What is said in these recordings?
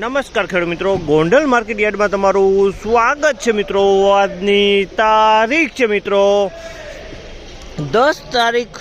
નમસ્કાર ખેડૂત મિત્રો, ગોંડલ માર્કેટ યાર્ડમાં તમારું સ્વાગત છે મિત્રો। આજની તારીખ છે મિત્રો 10 તારીખ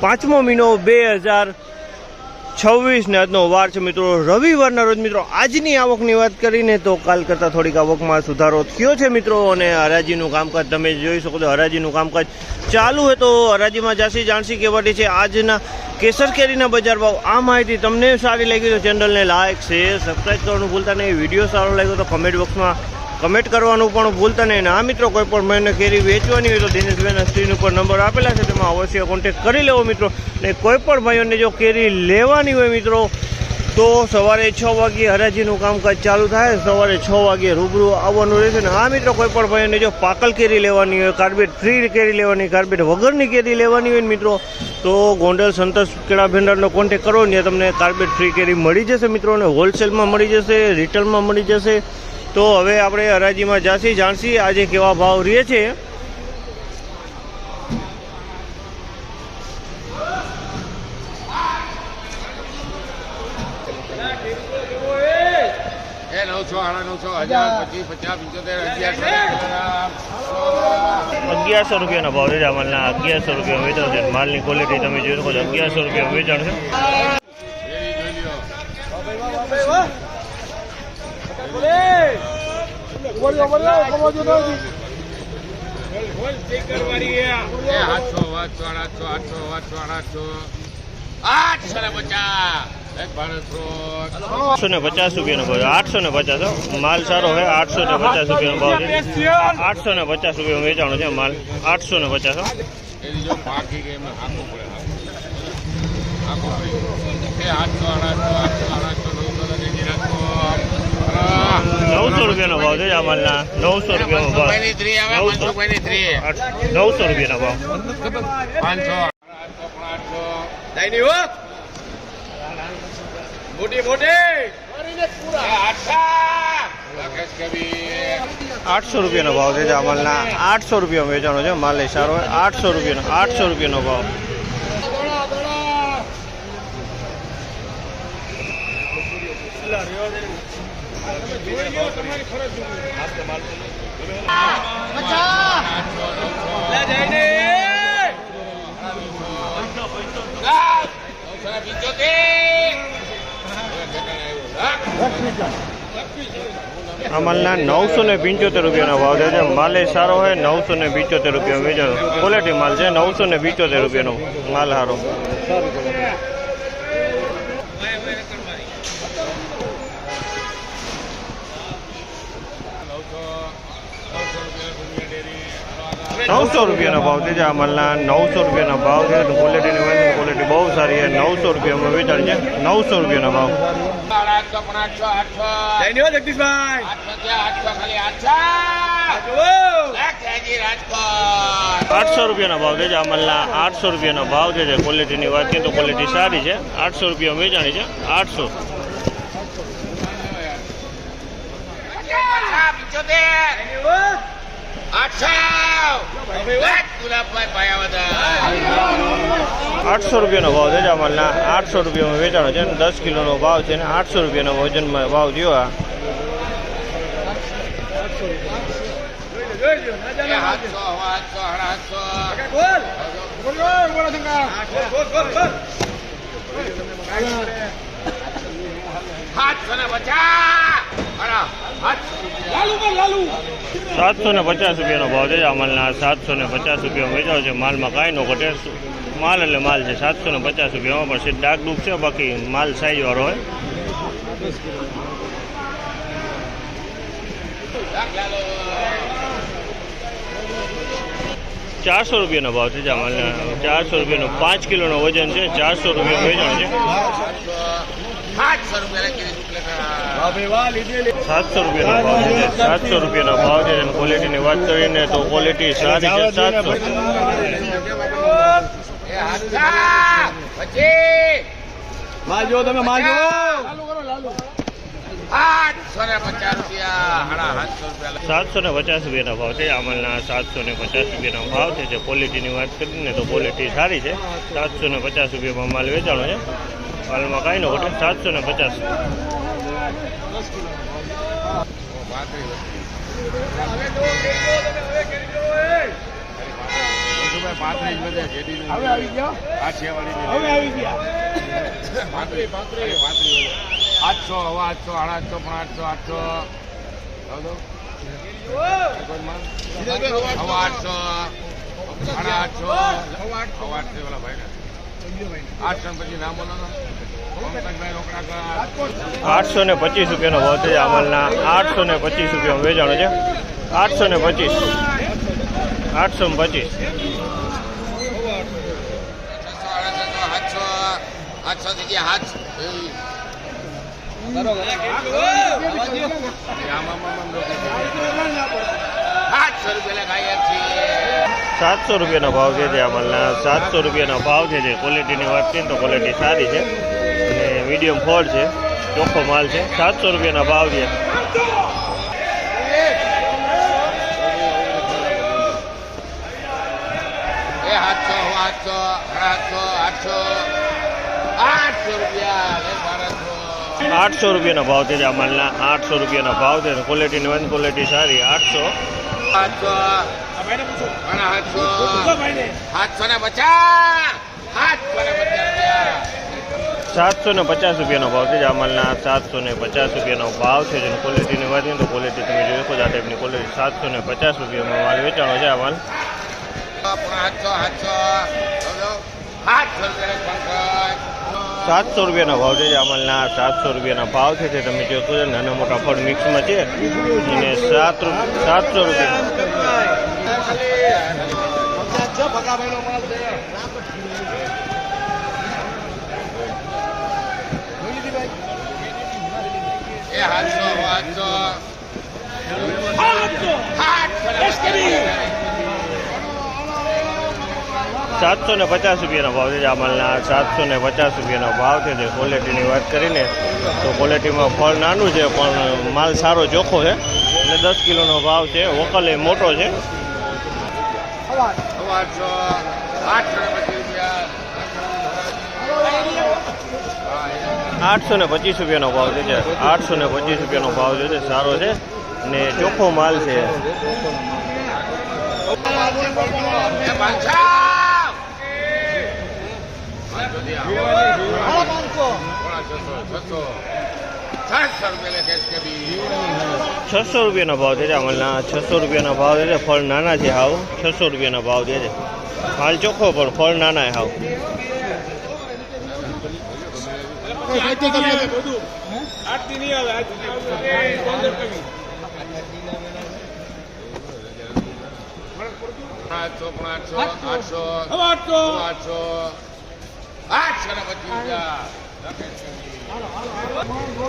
5મો મહિનો 2026 ને આજનો વાર છે મિત્રો રવિવારના રોજ। મિત્રો આજની આવકની વાત કરીને તો કાલ કરતાં થોડીક આવકમાં સુધારો થયો છે મિત્રો। અને હરાજીનું કામકાજ તમે જોઈ શકો છો, હરાજીનું કામકાજ ચાલુ હોય તો હરાજીમાં જાસી જાણસી કેવાડી છે આજના કેસર કેરીના બજાર ભાવ। આ માહિતી તમને સારી લાગી તો ચેનલને લાઇક શેર સબસ્ક્રાઈબ કરવાનું ભૂલતા નહીં। વિડીયો સારો લાગ્યો તો કમેન્ટ બોક્સમાં કમેન્ટ કરવાનું પણ ભૂલતા નહીં। આ મિત્રો કોઈ પણ મહિને કેરી વેચવાની હોય તો દિનેશભાઈના સ્ક્રીન ઉપર નંબર આપેલા છે, તેમાં અવશ્ય કોન્ટેક્ટ કરી લેવો મિત્રો। ને કોઈ પણ ભાઈઓને જો કેરી લેવાની હોય મિત્રો તો સવારે 6 વાગ્યે હરાજીનું કામકાજ ચાલુ થાય, સવારે 6 વાગ્યે રૂબરૂ આવવાનું રહેશે। ને આ મિત્રો કોઈ પણ ભાઈઓને જો પાકલ કેરી લેવાની હોય, કાર્બેટ ફ્રી કેરી લેવાની, કાર્બેટ વગરની કેરી લેવાની હોય મિત્રો તો ગોંડલ સંતોષ કેળા ભંડારનો કોન્ટેક્ટ કરો, ત્યાં તમને કાર્બેટ ફ્રી કેરી મળી જશે મિત્રો। અને હોલસેલમાં મળી જશે, રિટેલમાં મળી જશે। તો હવે આપણે હરાજીમાં જાસી જાણસી આજે કેવા ભાવ રહે છે। ₹1100 ભાવ છે માલના। 1100 રૂપિયા વેચાણ છે। માલની ક્વોલિટી તમે જોઈ શકો છો, 1100 રૂપિયા વેચાણ છે। ₹850 રૂપિયાનો ભાવ, 850 માલ સારો છે। 850 રૂપિયાનો ભાવ છે। 850 રૂપિયા વેચાણો છે માલ, 850। 900 રૂપિયાનો ભાવ છે આ માલના। 900 રૂપિયાનો ભાવ, 900 રૂપિયાનો ભાવ। મોટી મોટી 800 રૂપિયાનો ભાવ છે આ માલના। 800 રૂપિયા વેચાણો છે માલ, સારો હોય। 800 રૂપિયાનો ભાવ। આ માલના 975 રૂપિયાનો ભાવ છે। માલે સારો હોય, 975 રૂપિયા વેચાણો, ક્વોલિટી માલ છે। 975 રૂપિયાનો માલ સારો। ₹900 રૂપિયાનો ભાવ છે આ માલના। 900 રૂપિયાનો ભાવ છે। ક્વોલિટીની ક્વોલિટી બહુ સારી છે। 900 રૂપિયામાં વેચાણ છે। 900 રૂપિયાનો ભાવ। 800 રૂપિયાનો ભાવ છે આ માલના। 800 રૂપિયાનો ભાવ છે। ક્વોલિટીની વાત કરીએ તો ક્વોલિટી સારી છે। 800 રૂપિયા વેચાણી છે। 800। ₹800 રૂપિયાનો ભાવ છે આ માલના। 800 રૂપિયામાં વેચાણો છે। 10 કિલોનો ભાવ છે ને 800 રૂપિયાનો વજનમાં ભાવ થયો આ। ₹750 રૂપિયાનો ભાવ છે આ માલના। 750 રૂપિયા વેચાવ છે। માલમાં કાંઈ ન ઘટે, માલ એટલે માલ છે। 750 રૂપિયામાં પણ સીધ ડાક ડૂબ છે, બાકી માલ સાઈઝ વાળો હોય। ₹400 રૂપિયાનો ભાવ છે આ માલના। 400 રૂપિયાનો 5 કિલોનો વજન છે। 400 રૂપિયા વેચાણ છે। 700 રૂપિયાનો ભાવ છે। 700 રૂપિયાનો ભાવ છે। ક્વોલિટીની વાત કરીને તો ક્વોલિટી સારી છે। 700। માલ જો તમે માલ જો 750 રૂપિયાના ભાવ છે આ માલના। 750 રૂપિયાનો ભાવ છે। જે ક્વોલિટીની વાત કરીને તો ક્વોલિટી સારી છે। 750 રૂપિયામાં માલ વેચાણો છે। હાલમાં કાંઈ ન ઘટે 750। આઠસો, હવા 800, 850, 800, 800, હવા 800, 850, હવા 800 વાળા ભાઈ ને 800 પછી નામ બોલો તો 825 રૂપિયાનો ભાવ છે અમલના. 825 રૂપિયા વેચાણો છે. 825, 825. 800 થી 700 રૂપિયાનો ભાવ છે અમલના. 700 રૂપિયાનો ભાવ છે. ક્વોલિટીની વાત કરીએ તો ક્વોલિટી સારી છે અને મીડિયમ ફોડ છે, ચોખ્ખો માલ છે. 700 રૂપિયાના ભાવ છે. ₹800 રૂપિયાનો ભાવ છે અમલના. 800 રૂપિયાનો ભાવ છે. ક્વોલિટીની વાત, ક્વોલિટી સારી. 800, 750 રૂપિયાનો ભાવ છે અમલના. 750 રૂપિયાનો ભાવ છે. જેની ક્વોલિટીની વાત કરીએ તો ક્વોલિટી તમે જોઈ શકો છો. આ ટાઈપની ક્વોલિટી 750 રૂપિયામાં માલ વેચાણો છે. આ માલ 700 રૂપિયાનો ભાવ છે અમલના. 700 રૂપિયાના ભાવ છે. તમે જોશો છો નાના મોટા ફળ મિક્સમાં છે અને 700 રૂપિયા. ₹750 રૂપિયાનો ભાવ છે અમલના. 750 રૂપિયાનો ભાવ છે. ક્વોલિટીની વાત કરીને તો ક્વોલિટીમાં ફળ નાનું છે પણ માલ સારો ચોખ્ખો છે એટલે 10 કિલોનો ભાવ છે. વોકલ એ મોટો છે. 825 રૂપિયાનો ભાવ છે. 825 રૂપિયાનો ભાવ છે. સારો છે ને ચોખ્ખો માલ છે. ₹600 રૂપિયાનો ભાવ છે અમલના. 600 રૂપિયાનો ભાવ છે. ફળ નાના છે હાવ. 600 રૂપિયાનો ભાવ છે. માલ ચોખ્ખો પણ ફળ નાના હાવ.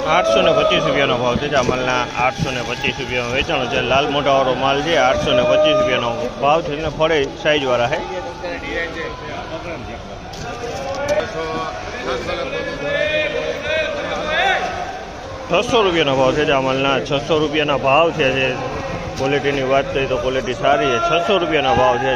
₹825 રૂપિયાનો ભાવ છે અમલના. 825 રૂપિયામાં વેચાણો છે. લાલ મોટાવાળો માલ છે. 825 રૂપિયાનો ભાવ છે ને ફળે સાઈઝ વાળા છે. 600 રૂપિયાનો ભાવ છે અમલના. 600 રૂપિયાના ભાવ છે. ક્વોલિટીની વાત કરીએ તો ક્વોલિટી સારી છે. 600 રૂપિયાના ભાવ છે.